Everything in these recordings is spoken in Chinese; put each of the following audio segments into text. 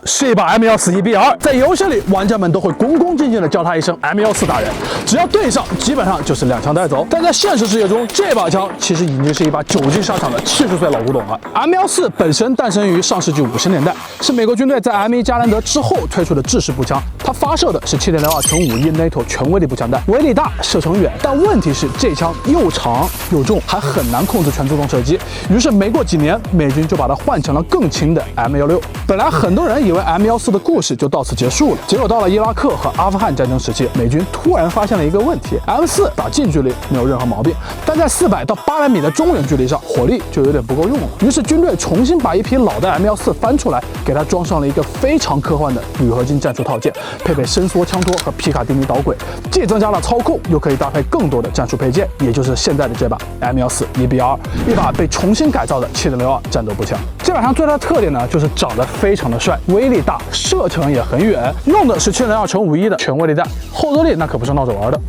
是一把 M141BR，在游戏里，玩家们都会恭恭敬敬地叫它一声 M14大人，只要对上，基本上就是2槍带走。但在现實世界中，這把槍其實已經是一把久經沙場的70歲老古董了。M14本身誕生於上世紀50年代，是美國軍隊在 M1加蘭德之後推出的制式步槍。它發射的是7.62×5.1 NATO 全威力步槍彈，威力大，射程遠。但問題是，這槍又長又重，還很難控制全自動射擊。於是沒過幾年，美軍就把它換成了更輕的 M16。本來很多人以為 M14的故事就到此結束了，結果到了伊拉克和阿富汗戰爭時期，美軍突然發現了一個問題 ：M4打近距離沒有任何毛病，但在400到800米的中遠距離上，火力就有點不夠用了。於是軍隊重新把一批老的 M14翻出來，給它裝上了一個非常科幻的鋁合金戰術套件，配備伸縮槍托和皮卡迪尼導軌，既增加了操控，又可以搭配更多的戰術配件，也就是現在的這把 M141BR， 一把被重新改造的7.62戰鬥步槍。這把槍最大的特點呢，就是長得非常的帥，威力大，射程也很遠，用的是7.62×5.1的全威力彈，後坐力那可不是鬧着玩的。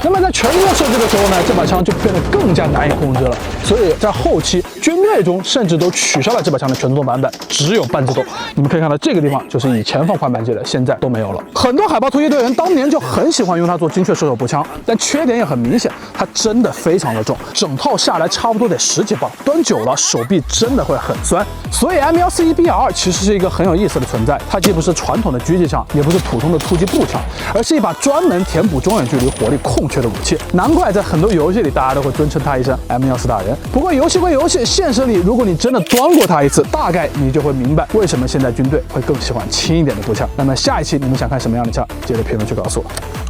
那麼在全自动射击的時候呢，這把槍就變得更加難以控制了。所以在後期軍隊中甚至都取消了這把槍的全自動版本，只有半自動。你們可以看到這個地方就是以前放寬扳機的，現在都沒有了。很多海豹突擊隊員當年就很喜歡用它做精確射手步槍，但缺點也很明顯，它真的非常的重，整套下來差不多得10幾磅，端久了手臂真的會很酸。所以 M141BR 其實是一個很有意思的存在，它既不是傳統的狙擊槍，也不是普通的突擊步槍，而是一把專門填補中遠距離火力空缺的武器。難怪在很多遊戲裡，大家都會尊稱它一聲 M14大人。不過遊戲歸遊戲，現實裡如果你真的端過它一次，大概你就會明白為什麼現在軍隊會更喜歡輕一點的步槍。那麼下一期你們想看什麼樣的槍，記得評論區告訴我。